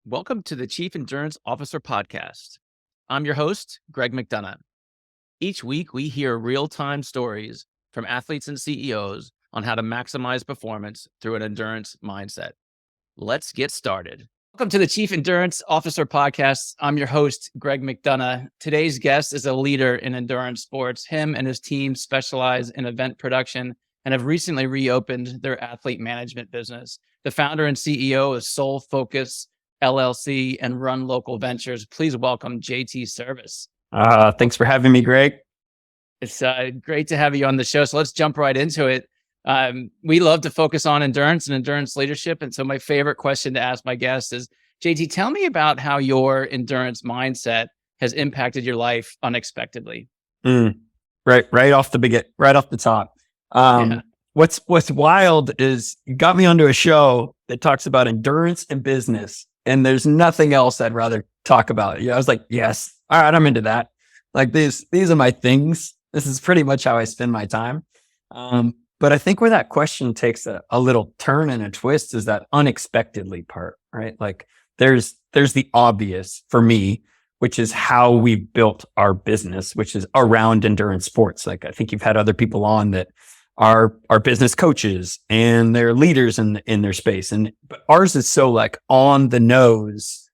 Welcome to the Chief Endurance Officer Podcast. I'm your host, Greg McDonough. Each week, we hear real time stories from athletes and CEOs on how to maximize performance through an endurance mindset. Let's get started. Welcome to the Chief Endurance Officer Podcast. I'm your host, Greg McDonough. Today's guest is a leader in endurance sports. Him and his team specialize in event production and have recently reopened their athlete management business. The founder and CEO of Soul Focus LLC and Run Local Ventures. Please welcome JT Service. Thanks for having me, Greg. It's great to have you on the show. So let's jump right into it. We love to focus on endurance and endurance leadership. And so my favorite question to ask my guests is, JT, tell me about how your endurance mindset has impacted your life unexpectedly. Right off the top. What's wild is you got me onto a show that talks about endurance and business, and there's nothing else I'd rather talk about. I was like, yes, all right, I'm into that. Like these are my things. This is pretty much how I spend my time. But I think where that question takes a little turn and a twist is that unexpectedly part, right? Like there's the obvious for me, which is how we built our business, which is around endurance sports. Like I think you've had other people on that are business coaches and they're leaders in their space. But ours is so like on the nose,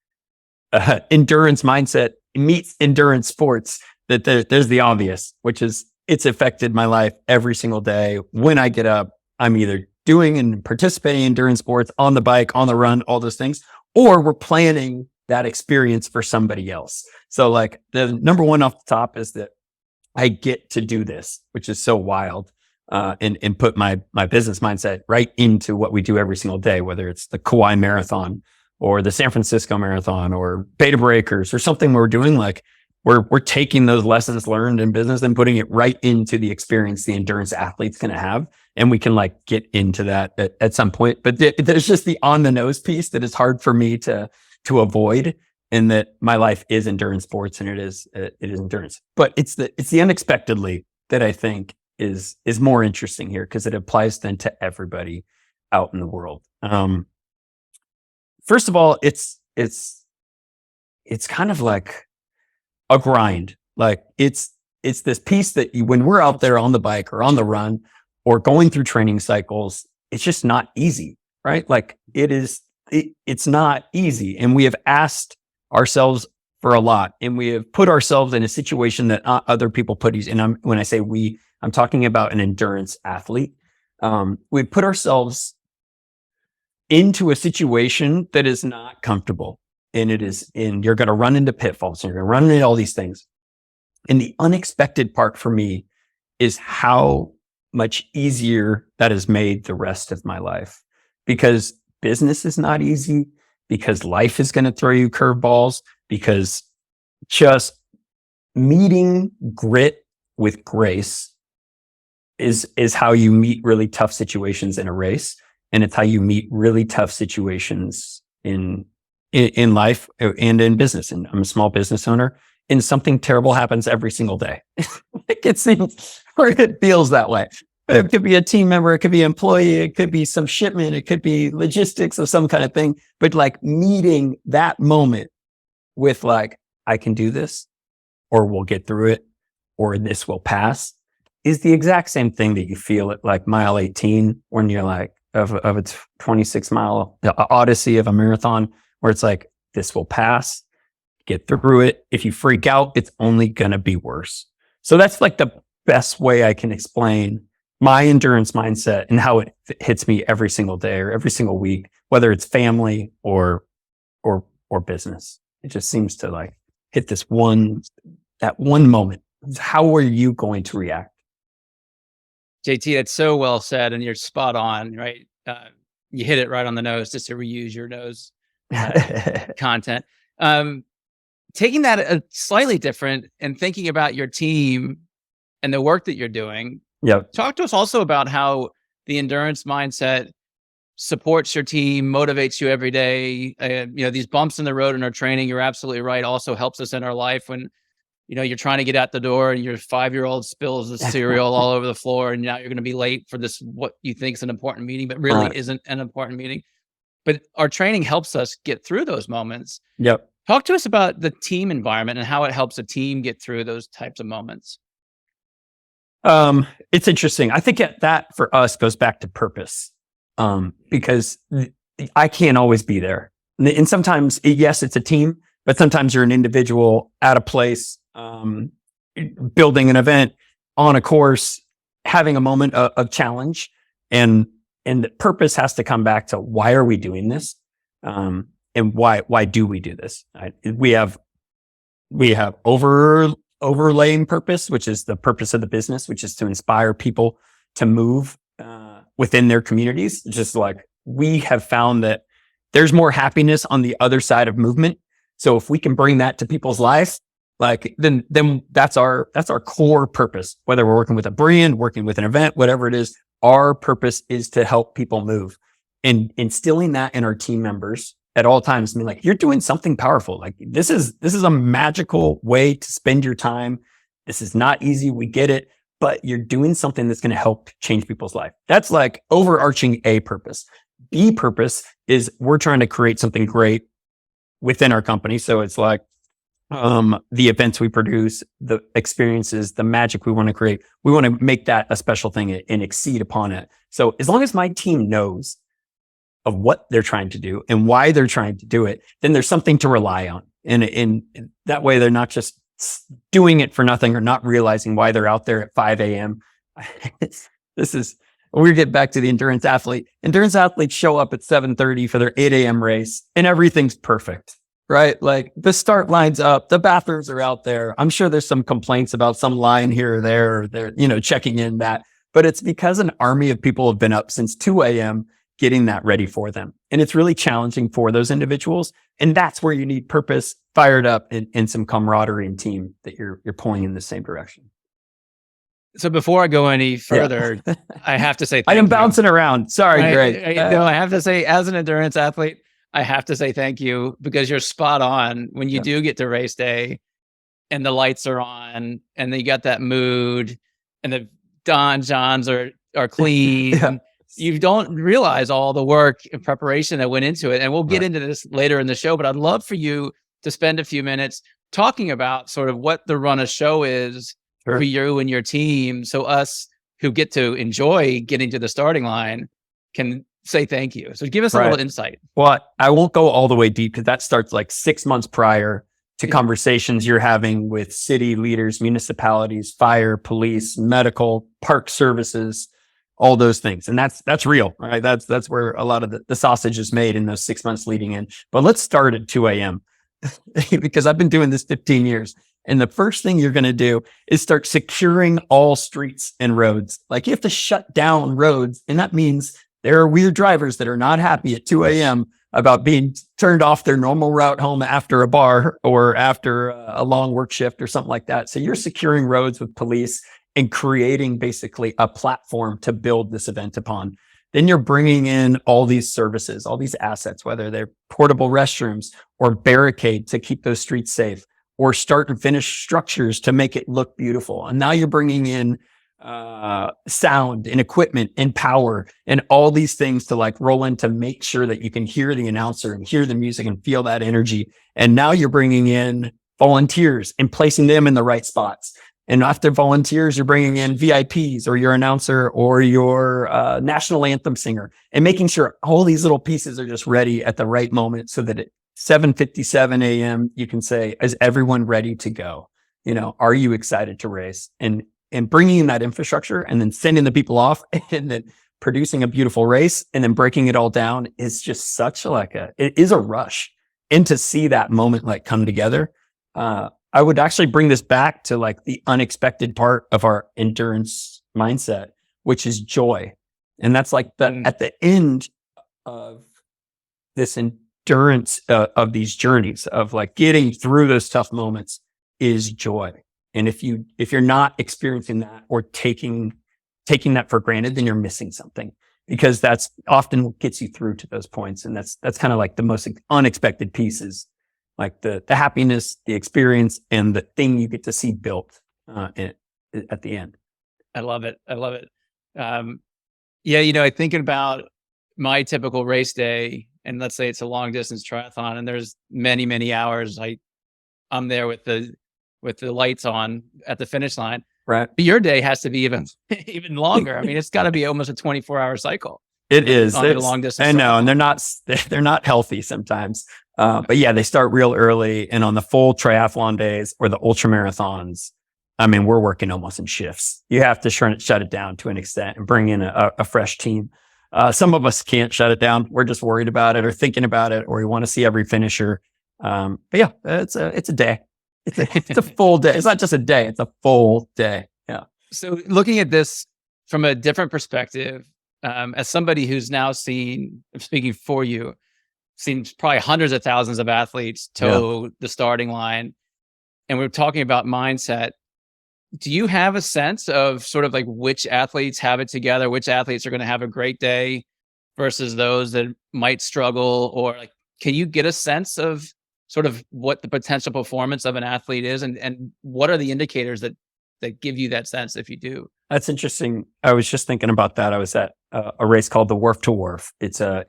endurance mindset meets endurance sports that there's the obvious, which is it's affected my life every single day. When I get up, I'm either doing and participating in endurance sports on the bike, on the run, all those things, or we're planning that experience for somebody else. So like the number one off the top is that I get to do this, which is so wild. And put my business mindset right into what we do every single day, whether it's the Kauai Marathon or the San Francisco Marathon or Beta Breakers or something we're doing. Like we're taking those lessons learned in business and putting it right into the experience the endurance athlete's going to have. And we can like get into that at some point. But there's just the on the nose piece that is hard for me to avoid, in that my life is endurance sports and it is endurance. But it's the unexpectedly that I think is more interesting here, because it applies then to everybody out in the world. First of all, it's kind of like a grind. Like it's this piece that when we're out there on the bike or on the run or going through training cycles, it's just not easy, right? Like it's not easy. And we have asked ourselves for a lot, and we have put ourselves in a situation that other people put us in. When I say we, I'm talking about an endurance athlete. We put ourselves into a situation that is not comfortable, and you're going to run into pitfalls, and you're going to run into all these things. And the unexpected part for me is how much easier that has made the rest of my life, because business is not easy, because life is going to throw you curveballs, because just meeting grit with grace is how you meet really tough situations in a race. And it's how you meet really tough situations in life and in business. And I'm a small business owner, and something terrible happens every single day. It seems, or it feels that way. It could be a team member, it could be an employee, it could be some shipment, it could be logistics of some kind of thing. But like meeting that moment with like, I can do this, or we'll get through it, or this will pass, is the exact same thing that you feel at like mile 18 when you're like of a 26 mile odyssey of a marathon, where it's like, this will pass, get through it. If you freak out, it's only going to be worse. So that's like the best way I can explain my endurance mindset and how it hits me every single day or every single week, whether it's family or business. It just seems to like hit that one moment. How are you going to react? JT, that's so well said, and you're spot on, right? You hit it right on the nose, just to reuse your nose content. Taking that a slightly different and thinking about your team and the work that you're doing. Yeah. Talk to us also about how the endurance mindset supports your team, motivates you every day. These bumps in the road in our training, you're absolutely right, also helps us in our life when you're trying to get out the door and your 5-year-old spills the cereal all over the floor, and now you're going to be late for this, what you think is an important meeting, but really isn't an important meeting. but our training helps us get through those moments. Yep. Talk to us about the team environment and how it helps a team get through those types of moments. It's interesting. I think that for us goes back to purpose, because I can't always be there. And sometimes, yes, it's a team, but sometimes you're an individual at a place, building an event, on a course, having a moment of challenge, and the purpose has to come back to why are we doing this, and why do we do this? We have overlaying purpose, which is the purpose of the business, which is to inspire people to move within their communities. Just like we have found that there's more happiness on the other side of movement. So if we can bring that to people's lives, like then that's our core purpose. Whether we're working with a brand, working with an event, whatever it is, our purpose is to help people move, and instilling that in our team members at all times. I mean, like, you're doing something powerful. Like this is a magical way to spend your time. This is not easy. We get it, but you're doing something that's going to help change people's life. That's like overarching A purpose. B purpose is we're trying to create something great within our company. So it's like, the events we produce, the experiences, the magic we want to create. We want to make that a special thing and exceed upon it. So as long as my team knows of what they're trying to do and why they're trying to do it, then there's something to rely on. And that way they're not just doing it for nothing or not realizing why they're out there at 5 a.m. We get back to the endurance athlete. Endurance athletes show up at 7:30 for their 8 a.m. race and everything's perfect, right? Like the start line's up, the bathrooms are out there. I'm sure there's some complaints about some line here or there, or they're, checking in that, but it's because an army of people have been up since 2 a.m. getting that ready for them. And it's really challenging for those individuals. And that's where you need purpose, fired up, and some camaraderie and team that you're pulling in the same direction. So before I go any further, I have to say I am bouncing around. Sorry, Greg. I have to say, as an endurance athlete, I have to say thank you, because you're spot on. When you do get to race day and the lights are on and then you got that mood and the Don Johns are clean, you don't realize all the work and preparation that went into it. And we'll get into this later in the show, but I'd love for you to spend a few minutes talking about sort of what the run of show is for you and your team, so us who get to enjoy getting to the starting line can say thank you. So give us a little insight. Well, I won't go all the way deep because that starts like 6 months prior to conversations you're having with city leaders, municipalities, fire, police, medical, park services, all those things. And that's real, right? That's where a lot of the sausage is made in those 6 months leading in. But let's start at 2 a.m. because I've been doing this 15 years. And the first thing you're going to do is start securing all streets and roads. Like you have to shut down roads. And that means there are weird drivers that are not happy at 2 a.m. about being turned off their normal route home after a bar or after a long work shift or something like that. So you're securing roads with police and creating basically a platform to build this event upon. Then you're bringing in all these services, all these assets, whether they're portable restrooms or barricade to keep those streets safe, or start and finish structures to make it look beautiful. And now you're bringing in sound and equipment and power and all these things to like roll in to make sure that you can hear the announcer and hear the music and feel that energy. And now you're bringing in volunteers and placing them in the right spots. And after volunteers, you're bringing in VIPs or your announcer or your national anthem singer, and making sure all these little pieces are just ready at the right moment so that at 7:57 a.m. you can say, is everyone ready to go? Are you excited to race? And bringing in that infrastructure and then sending the people off and then producing a beautiful race and then breaking it all down is just such it is a rush. And to see that moment like come together, I would actually bring this back to like the unexpected part of our endurance mindset, which is joy. And that's like at the end of this endurance of these journeys of like getting through those tough moments is joy. And if you're not experiencing that or taking that for granted, then you're missing something, because that's often what gets you through to those points. And that's kind of like the most unexpected pieces, like the happiness, the experience, and the thing you get to see built at the end. I love it. Thinking about my typical race day, and let's say it's a long distance triathlon and there's many, many hours, I'm there with the lights on at the finish line. Right. But your day has to be even even longer. I mean, it's got to be almost a 24-hour cycle. It is. On a long distance. I know, and they're not healthy sometimes. But yeah, they start real early, and on the full triathlon days or the ultra marathons, I mean, we're working almost in shifts. You have to shut it down to an extent and bring in a fresh team. Some of us can't shut it down. We're just worried about it or thinking about it, or we want to see every finisher. But yeah, it's a day. It's a full day. It's not just a day. It's a full day. Yeah. So looking at this from a different perspective, as somebody who's now speaking for you, seen probably hundreds of thousands of athletes toe the starting line, and we're talking about mindset. Do you have a sense of sort of like which athletes have it together, which athletes are going to have a great day versus those that might struggle? Or like, can you get a sense of sort of what the potential performance of an athlete is, and what are the indicators that give you that sense if you do? That's interesting. I was just thinking about that. I was at a race called the Wharf to Wharf. It's a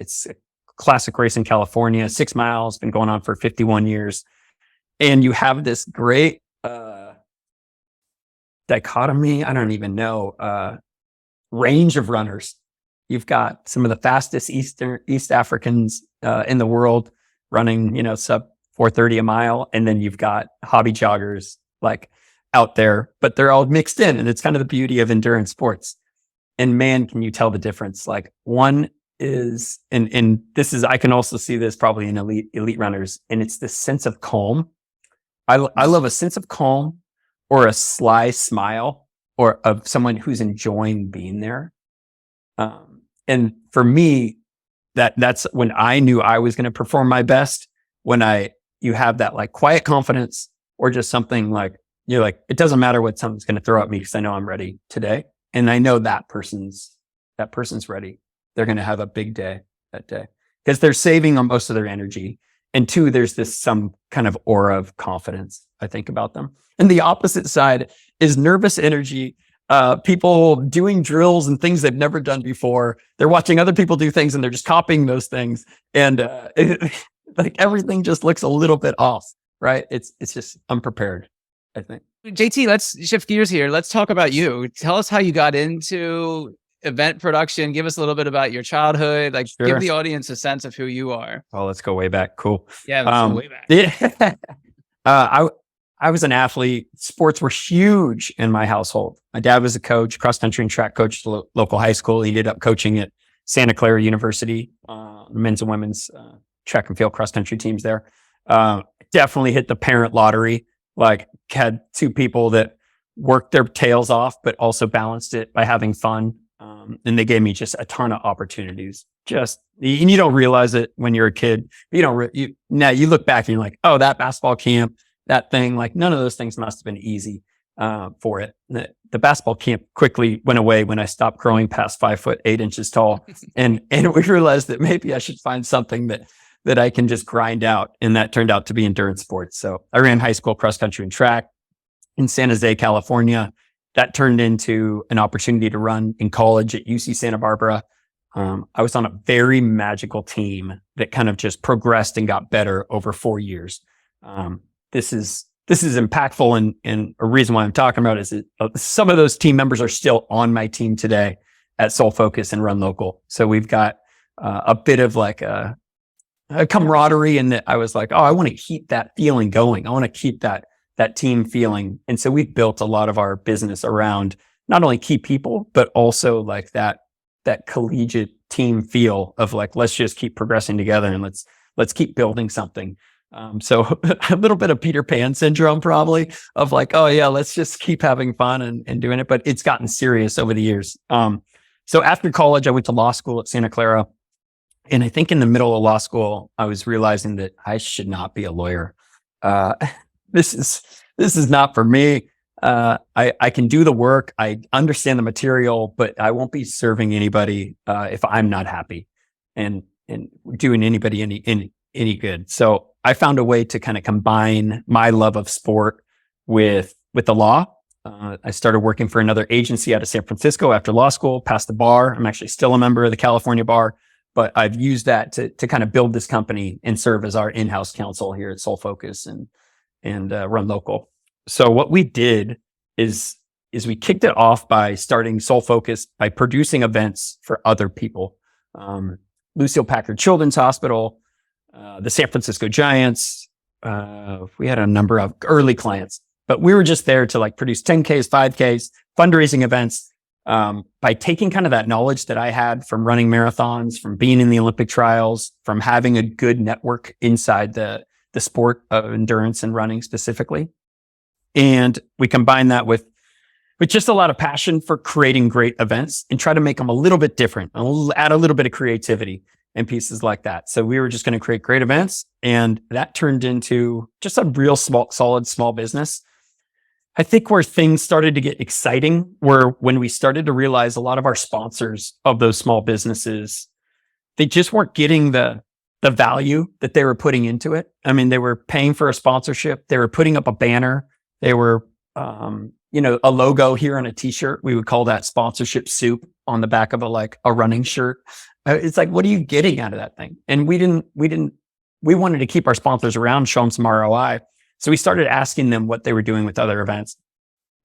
classic race in California, 6 miles, been going on for 51 years. And you have this great dichotomy, I don't even know, range of runners. You've got some of the fastest East Africans in the world running, sub 4:30 a mile. And then you've got hobby joggers like out there, but they're all mixed in. And it's kind of the beauty of endurance sports. And man, can you tell the difference? Like one is, and this is, I can also see this probably in elite runners, and it's this sense of calm. I love a sense of calm or a sly smile or of someone who's enjoying being there. And for me, that's when I knew I was going to perform my best, when you have that like quiet confidence, or just something like, you're like, it doesn't matter what someone's going to throw at me because I know I'm ready today. And I know that person's ready. They're going to have a big day that day because they're saving on most of their energy. And two, there's some kind of aura of confidence, I think, about them. And the opposite side is nervous energy. People doing drills and things they've never done before. They're watching other people do things and they're just copying those things. And like everything just looks a little bit off, right? It's just unprepared, I think. JT, let's shift gears here. Let's talk about you. Tell us how you got into event production. Give us a little bit about your childhood. Like, Sure. Give the audience a sense of who you are. Oh, let's go way back. Cool. Yeah, let's go way back. Yeah. I was an athlete. Sports were huge in my household. My dad was a coach, cross country and track coach at the local high school. He ended up coaching at Santa Clara University, men's and women's track and field cross country teams there. Definitely hit the parent lottery. Like, had two people that worked their tails off, but also balanced it by having fun. And they gave me just a ton of opportunities. And you don't realize it when you're a kid. Now you look back and you're like, oh, that basketball camp, that thing, like none of those things must have been easy for it. The basketball camp quickly went away when I stopped growing past 5'8" tall. And we realized that maybe I should find something that I can just grind out. And that turned out to be endurance sports. So I ran high school cross country and track in San Jose, California. That turned into an opportunity to run in college at UC Santa Barbara. I was on a very magical team that kind of just progressed and got better over 4 years. This is impactful, and a reason why I'm talking about it is that some of those team members are still on my team today at Soul Focus and Run Local. So we've got a bit of like a camaraderie, and that I was like, oh, I want to keep that feeling going. I want to keep that team feeling. And so we've built a lot of our business around not only key people, but also like that collegiate team feel of like, let's just keep progressing together and let's keep building something. So a little bit of Peter Pan syndrome probably of like, oh yeah, let's just keep having fun and doing it. But it's gotten serious over the years. So after college, I went to law school at Santa Clara. And I think in the middle of law school, I was realizing that I should not be a lawyer. This is not for me. I can do the work. I understand the material, but I won't be serving anybody if I'm not happy and doing anybody any good. So I found a way to kind of combine my love of sport with the law. I started working for another agency out of San Francisco after law school, passed the bar. I'm actually still a member of the California bar, but I've used that to kind of build this company and serve as our in-house counsel here at Soul Focus and run local. So what we did is we kicked it off by starting Soul Focus by producing events for other people. Lucille Packard Children's Hospital, the San Francisco Giants. We had a number of early clients, but we were just there to like produce 10Ks, 5Ks, fundraising events. By taking kind of that knowledge that I had from running marathons, from being in the Olympic trials, from having a good network inside the sport of endurance and running specifically. And we combine that with just a lot of passion for creating great events and try to make them a little bit different, add a little bit of creativity and pieces like that. So we were just going to create great events, and that turned into just a real solid small business. I think where things started to get exciting were when we started to realize a lot of our sponsors of those small businesses, they just weren't getting the value that they were putting into it. I mean, they were paying for a sponsorship. They were putting up a banner. They were, a logo here on a t-shirt. We would call that sponsorship soup on the back of a running shirt. It's like, what are you getting out of that thing? And we wanted to keep our sponsors around, show them some ROI. So we started asking them what they were doing with other events.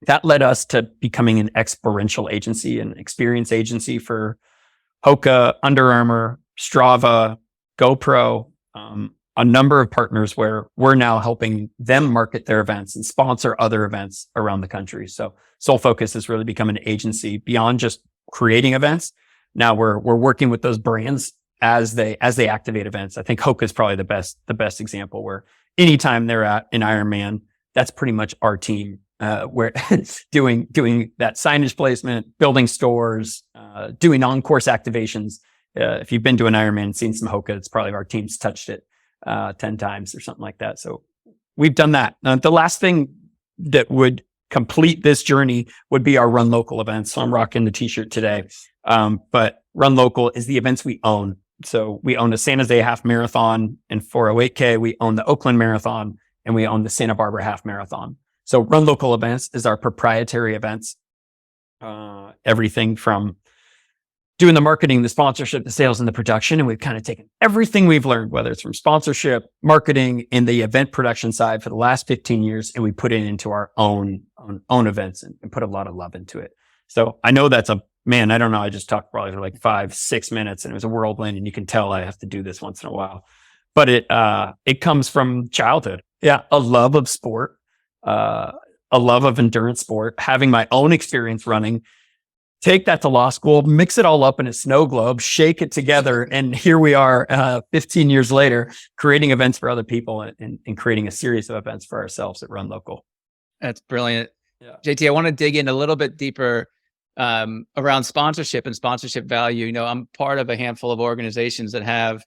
That led us to becoming an experiential agency, an experience agency for Hoka, Under Armour, Strava, GoPro, a number of partners where we're now helping them market their events and sponsor other events around the country. So Soul Focus has really become an agency beyond just creating events. Now we're working with those brands as they activate events. I think Hoka is probably the best example, where anytime they're at an Ironman, that's pretty much our team. We're doing that signage placement, building stores, doing on-course activations. If you've been to an Ironman and seen some Hoka, it's probably our team's touched it 10 times or something like that. So we've done that. The last thing that would complete this journey would be our Run Local events. So I'm rocking the t-shirt today. But Run Local is the events we own. So we own the San Jose Half Marathon and 408K. We own the Oakland Marathon, and we own the Santa Barbara Half Marathon. So Run Local events is our proprietary events. Everything from doing the marketing, the sponsorship, the sales, and the production. And we've kind of taken everything we've learned, whether it's from sponsorship, marketing, and the event production side for the last 15 years, and we put it into our own events and put a lot of love into it. So I know that's man, I don't know. I just talked probably for like 5-6 minutes, and it was a whirlwind, and you can tell I have to do this once in a while, but it comes from childhood. Yeah. A love of sport, a love of endurance sport, having my own experience running, take that to law school, mix it all up in a snow globe, shake it together. And here we are 15 years later, creating events for other people and creating a series of events for ourselves at Run Local. That's brilliant. Yeah. JT, I want to dig in a little bit deeper around sponsorship and sponsorship value. I'm part of a handful of organizations that have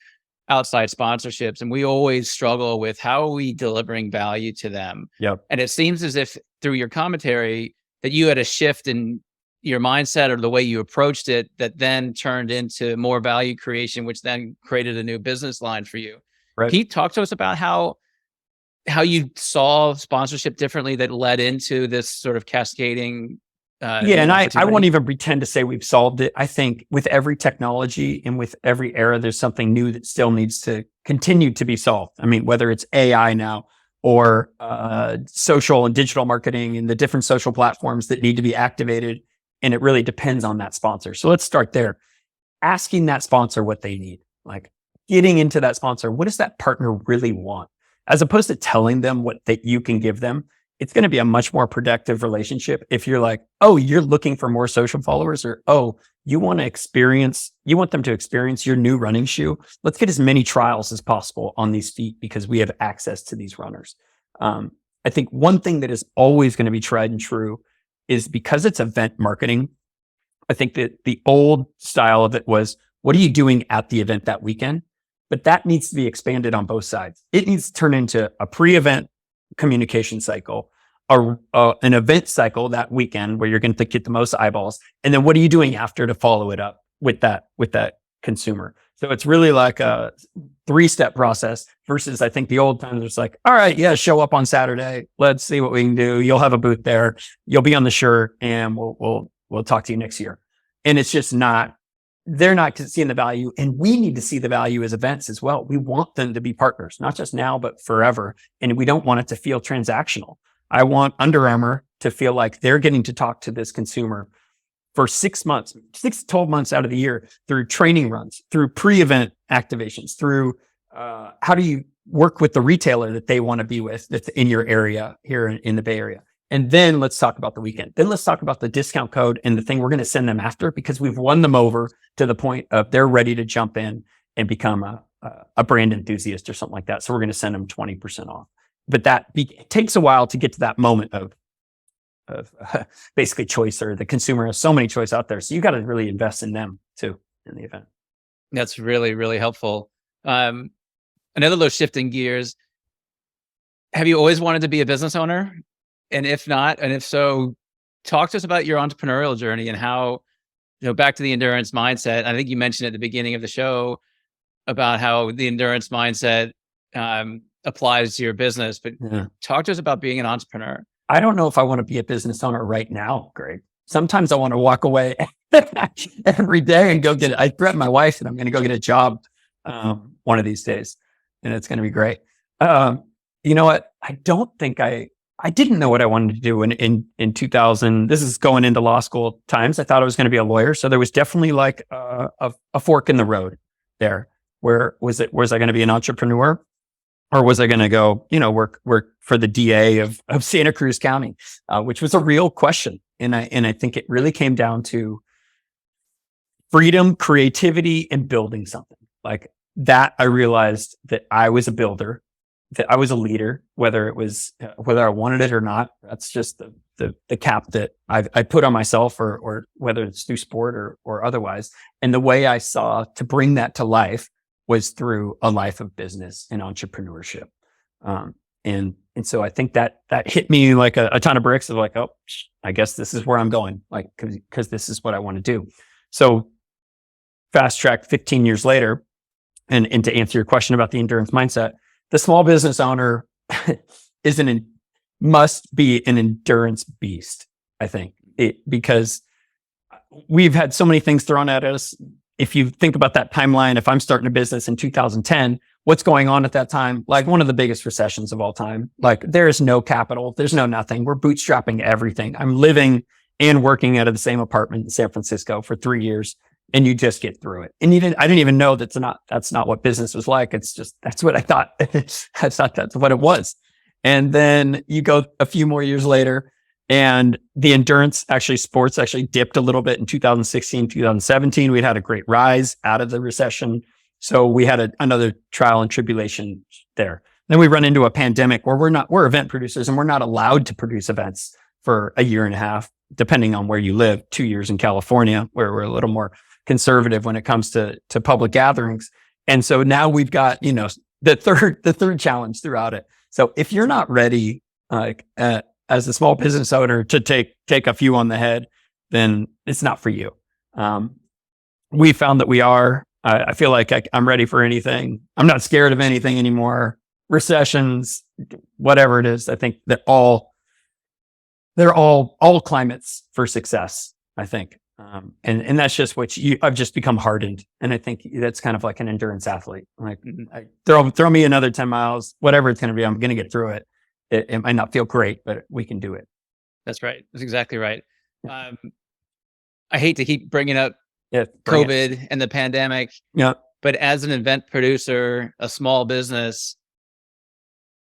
outside sponsorships, and we always struggle with how are we delivering value to them. Yep. And it seems as if through your commentary that you had a shift in your mindset or the way you approached it that then turned into more value creation, which then created a new business line for you. Right. Can you talk to us about how you saw sponsorship differently that led into this sort of cascading? And I won't even pretend to say we've solved it. I think with every technology and with every era, there's something new that still needs to continue to be solved. I mean, whether it's AI now or social and digital marketing and the different social platforms that need to be activated. And it really depends on that sponsor. So let's start there. Asking that sponsor what they need, like getting into that sponsor. What does that partner really want? As opposed to telling them what that you can give them, it's going to be a much more productive relationship if you're like, oh, you're looking for more social followers, or, oh, you want them to experience your new running shoe. Let's get as many trials as possible on these feet because we have access to these runners. I think one thing that is always going to be tried and true is because it's event marketing. I think that the old style of it was, what are you doing at the event that weekend? But that needs to be expanded on both sides. It needs to turn into a pre-event communication cycle, an event cycle that weekend where you're going to get the most eyeballs. And then what are you doing after to follow it up with that consumer? So it's really like a 3-step process versus I think the old times it's like, all right, yeah, show up on Saturday. Let's see what we can do. You'll have a booth there. You'll be on the shirt and we'll talk to you next year. And it's just not they're not seeing the value, and we need to see the value as events as well. We want them to be partners, not just now, but forever. And we don't want it to feel transactional. I want Under Armour to feel like they're getting to talk to this consumer for 6 months, 6 to 12 months out of the year, through training runs, through pre-event activations, through how do you work with the retailer that they want to be with that's in your area here in the Bay Area. And then let's talk about the weekend. Then let's talk about the discount code and the thing we're going to send them after, because we've won them over to the point of they're ready to jump in and become a brand enthusiast or something like that. So we're going to send them 20% off. But it takes a while to get to that moment of basically choice, or the consumer has so many choice out there. So you got to really invest in them too in the event. That's really, really helpful. Another little shifting gears. Have you always wanted to be a business owner? And if not, and if so, talk to us about your entrepreneurial journey and how, back to the endurance mindset. I think you mentioned at the beginning of the show about how the endurance mindset applies to your business, but talk to us about being an entrepreneur. I don't know if I want to be a business owner right now, Greg. Sometimes I want to walk away every day and go I threaten my wife that I'm going to go get a job one of these days, and it's going to be great. You know what? I don't think I didn't know what I wanted to do in 2000. This is going into law school times. I thought I was going to be a lawyer. So there was definitely like a fork in the road there. Where was I going to be an entrepreneur, or was I going to go, work for the DA of Santa Cruz County, which was a real question. And I think it really came down to freedom, creativity, and building something like that. I realized that I was a builder, that I was a leader, whether I wanted it or not. That's just the cap that I put on myself, or whether it's through sport or otherwise. And the way I saw to bring that to life was through a life of business and entrepreneurship. And so I think that hit me like a ton of bricks of like, oh, I guess this is where I'm going, like, cause this is what I want to do. So fast track 15 years later, and to answer your question about the endurance mindset, the small business owner must be an endurance beast, I think, because we've had so many things thrown at us. If you think about that timeline, if I'm starting a business in 2010, what's going on at that time? Like one of the biggest recessions of all time. Like there's no capital, there's no nothing. We're bootstrapping everything. I'm living and working out of the same apartment in San Francisco for 3 years. And you just get through it. And I didn't even know that's not what business was like. It's just, that's what I thought. That's what it was. And then you go a few more years later, and the sports actually dipped a little bit in 2016, 2017. We'd had a great rise out of the recession. So we had another trial and tribulation there. Then we run into a pandemic where we're event producers, and we're not allowed to produce events for a year and a half, depending on where you live. 2 years in California, where we're a little more conservative when it comes to public gatherings. And so now we've got, the third challenge throughout it. So if you're not ready, as a small business owner to take a few on the head, then it's not for you. We found that we are. I feel like I'm ready for anything. I'm not scared of anything anymore. Recessions, whatever it is. I think that they're all climates for success, I think. And that's just I've just become hardened. And I think that's kind of like an endurance athlete. Like throw me another 10 miles, whatever it's going to be, I'm going to get through it. It might not feel great, but we can do it. That's right. That's exactly right. I hate to keep bringing up COVID and the pandemic. Yeah. But as an event producer, a small business,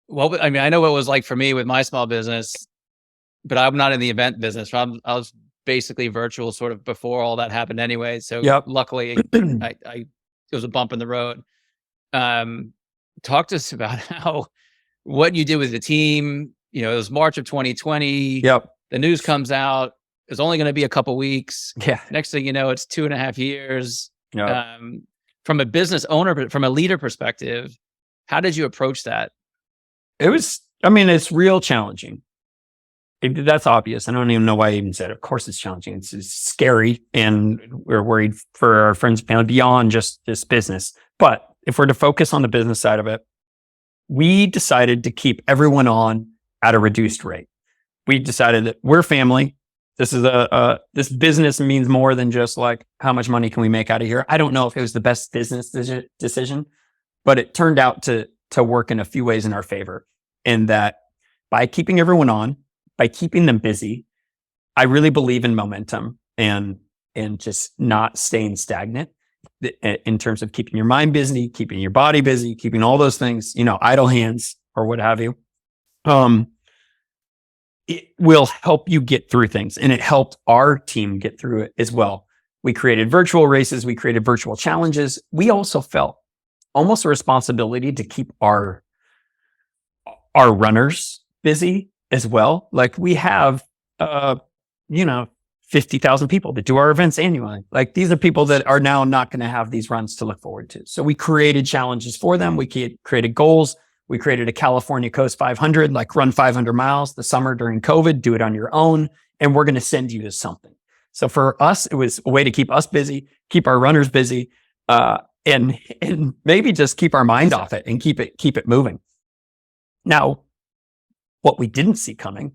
I know what it was like for me with my small business, but I'm not in the event business. I was basically virtual sort of before all that happened anyway. So luckily it was a bump in the road. Talk to us about what you did with the team. It was March of 2020. Yep. The news comes out. It's only going to be a couple weeks. Yeah. Next thing you know, it's 2.5 years. Yep. From a business owner, but from a leader perspective, how did you approach that? It's real challenging. That's obvious. I don't even know why I even said it. Of course it's challenging. It's scary, and we're worried for our friends and family beyond just this business. But if we're to focus on the business side of it, we decided to keep everyone on at a reduced rate. We decided that we're family. this is this business means more than just like how much money can we make out of here. I don't know if it was the best business decision, but it turned out to work in a few ways in our favor. In that, by keeping everyone on, by keeping them busy, I really believe in momentum and just not staying stagnant in terms of keeping your mind busy, keeping your body busy, keeping all those things, idle hands or what have you. It will help you get through things, and it helped our team get through it as well. We created virtual races. We created virtual challenges. We also felt almost a responsibility to keep our runners busy as well. Like we have, 50,000 people that do our events annually. Like these are people that are now not going to have these runs to look forward to. So we created challenges for them. We created goals. We created a California Coast 500, like run 500 miles the summer during COVID, do it on your own. And we're going to send you to something. So for us, it was a way to keep us busy, keep our runners busy, and maybe just keep our mind off it and keep it moving. Now, what we didn't see coming,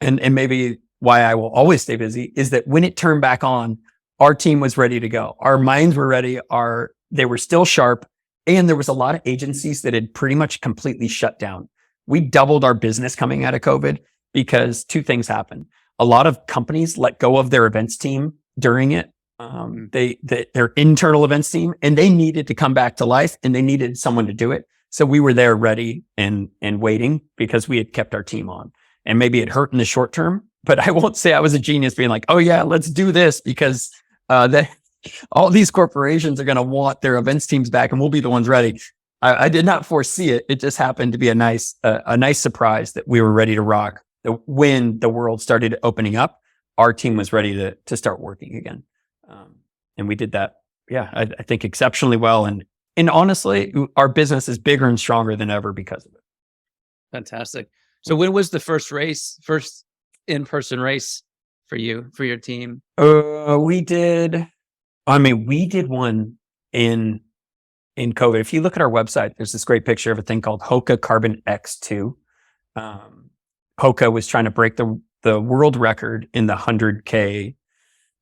and maybe why I will always stay busy, is that when it turned back on, our team was ready to go. Our minds were ready. They were still sharp. And there was a lot of agencies that had pretty much completely shut down. We doubled our business coming out of COVID because two things happened. A lot of companies let go of their events team during it. Their internal events team, and they needed to come back to life, and they needed someone to do it. So we were there ready and waiting because we had kept our team on. And maybe it hurt in the short term, but I won't say I was a genius being like, oh yeah, let's do this because all these corporations are going to want their events teams back, and we'll be the ones ready. I did not foresee it. It just happened to be a nice surprise that we were ready to rock. When the world started opening up, our team was ready to start working again. And we did that. Yeah, I think exceptionally well. And honestly, our business is bigger and stronger than ever because of it. Fantastic. So when was the first in-person race for you, for your team? We did one in COVID. If you look at our website, there's this great picture of a thing called Hoka Carbon X2. Hoka was trying to break the world record in the 100K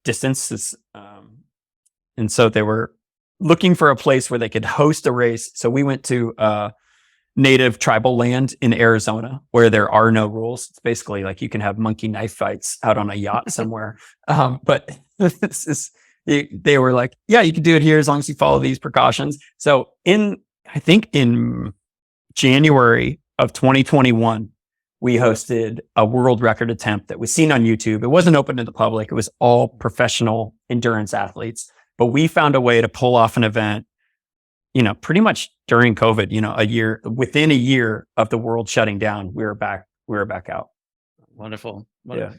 distances. And so they were looking for a place where they could host a race. So we went to native tribal land in Arizona where there are no rules. It's basically like you can have monkey knife fights out on a yacht somewhere. But they were like, yeah, you can do it here as long as you follow these precautions. So I think in January of 2021, we hosted a world record attempt that was seen on YouTube. It wasn't open to the public. It was all professional endurance athletes, but we found a way to pull off an event, pretty much during COVID, within a year of the world shutting down, we were back out. Wonderful. Yeah.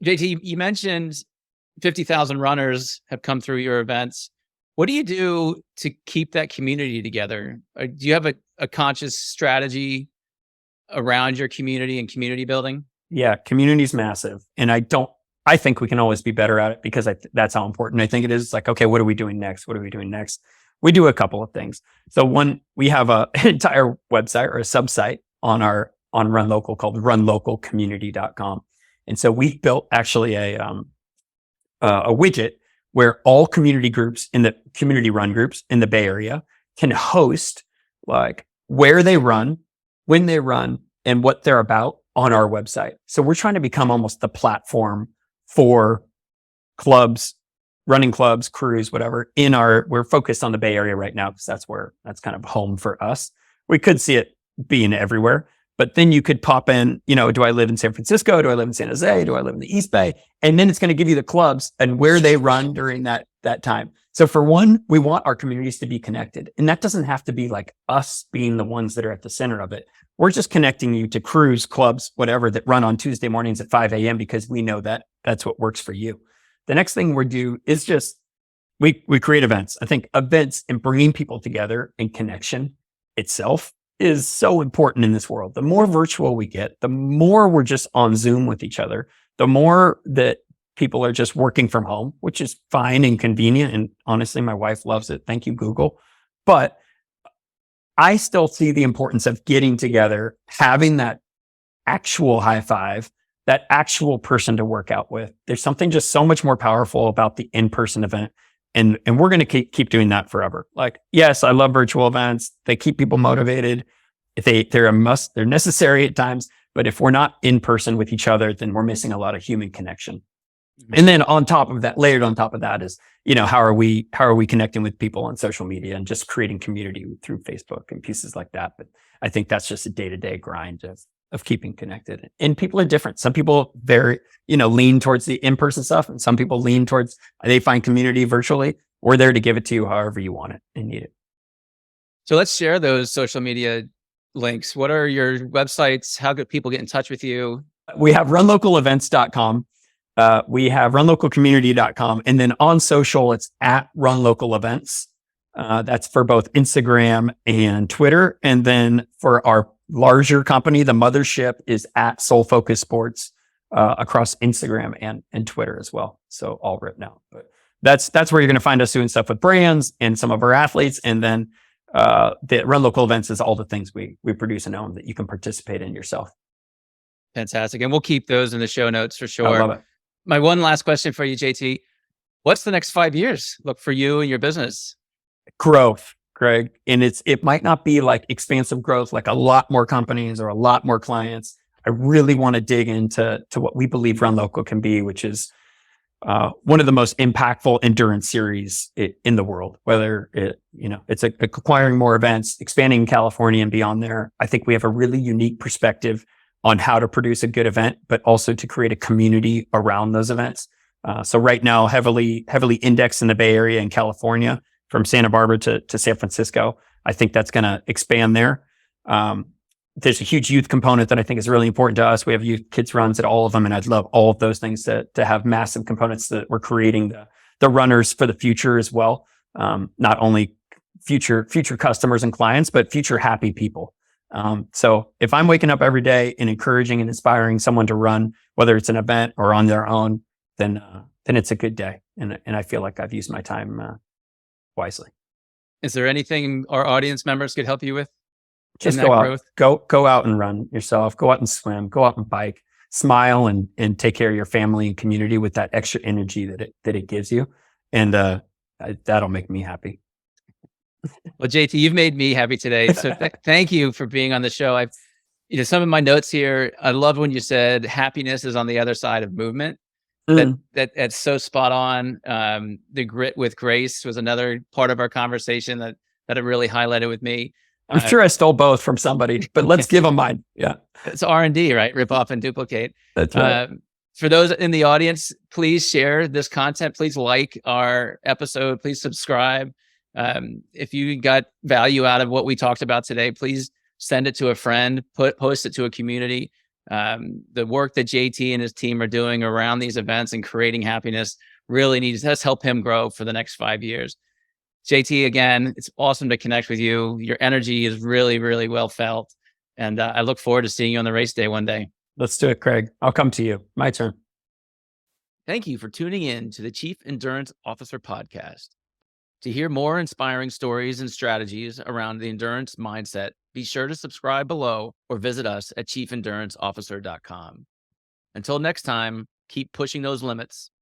JT, you mentioned 50,000 runners have come through your events. What do you do to keep that community together? Do you have a conscious strategy around your community and community building? Yeah, community's massive. And I think we can always be better at it because that's how important I think it is. It's like, okay, what are we doing next? What are we doing next? We do a couple of things. So one, we have an entire website or a subsite on Run Local called runlocalcommunity.com. And so we built actually a widget where all community run groups in the Bay Area can host like where they run, when they run, and what they're about on our website. So we're trying to become almost the platform for clubs, running clubs, crews, whatever. We're focused on the Bay Area right now because that's kind of home for us. We could see it being everywhere, but then you could pop in, do I live in San Francisco? Do I live in San Jose? Do I live in the East Bay? And then it's going to give you the clubs and where they run during that time. So for one, we want our communities to be connected. And that doesn't have to be like us being the ones that are at the center of it. We're just connecting you to crews, clubs, whatever that run on Tuesday mornings at 5 a.m. because we know that that's what works for you. The next thing we do is just, we create events. I think events and bringing people together and connection itself is so important in this world. The more virtual we get, the more we're just on Zoom with each other, the more that people are just working from home, which is fine and convenient. And honestly, my wife loves it. Thank you, Google. But I still see the importance of getting together, having that actual high five, that actual person to work out with. There's something just so much more powerful about the in-person event. And we're going to keep doing that forever. Like, yes, I love virtual events. They keep people motivated. They're a must, they're necessary at times. But if we're not in person with each other, then we're missing a lot of human connection. And then on top of that, layered on top of that is, how are we connecting with people on social media and just creating community through Facebook and pieces like that. But I think that's just a day-to-day grind of keeping connected. And people are different. Some people lean towards the in-person stuff, and some people lean towards, they find community virtually. We're there to give it to you however you want it and need it. So let's share those social media links. What are your websites? How could people get in touch with you? We have runlocalevents.com. We have runlocalcommunity.com. And then on social, it's at runlocalevents. That's for both Instagram and Twitter. And then for our larger company, the mothership is at Soul Focus Sports across Instagram and Twitter as well. So all written out. But that's where you're going to find us doing stuff with brands and some of our athletes. And then the Run Local Events is all the things we produce and own that you can participate in yourself. Fantastic. And we'll keep those in the show notes for sure. I love it. My one last question for you, JT. What's the next 5 years look for you and your business? Growth, Greg. And it might not be like expansive growth, like a lot more companies or a lot more clients. I really want to dig into what we believe Run Local can be, which is one of the most impactful endurance series in the world, whether it's acquiring more events, expanding in California and beyond there. I think we have a really unique perspective on how to produce a good event, but also to create a community around those events. So right now, heavily indexed in the Bay Area and California, from Santa Barbara to San Francisco. I think that's going to expand there. There's a huge youth component that I think is really important to us. We have youth kids runs at all of them, and I'd love all of those things to have massive components that we're creating the runners for the future as well. Not only future customers and clients, but future happy people. So if I'm waking up every day and encouraging and inspiring someone to run, whether it's an event or on their own, then it's a good day. And I feel like I've used my time wisely. Is there anything our audience members could help you with? Just go out, go out and run yourself, go out and swim, go out and bike, smile and take care of your family and community with that extra energy that it gives you. And that'll make me happy. Well, JT, you've made me happy today. So thank you for being on the show. I've, some of my notes here, I love when you said happiness is on the other side of movement. That's so spot on. The grit with grace was another part of our conversation that it really highlighted with me. I'm sure I stole both from somebody, but let's give them mine. Yeah. It's R&D, right? Rip off and duplicate. That's right. For those in the audience, please share this content. Please like our episode. Please subscribe. If you got value out of what we talked about today, please send it to a friend, post it to a community. The work that JT and his team are doing around these events and creating happiness really let's help him grow for the next 5 years. JT, again, it's awesome to connect with you. Your energy is really, really well felt. And I look forward to seeing you on the race day one day. Let's do it, Craig. I'll come to you. My turn. Thank you for tuning in to the Chief Endurance Officer Podcast. To hear more inspiring stories and strategies around the endurance mindset, be sure to subscribe below or visit us at chiefenduranceofficer.com. Until next time, keep pushing those limits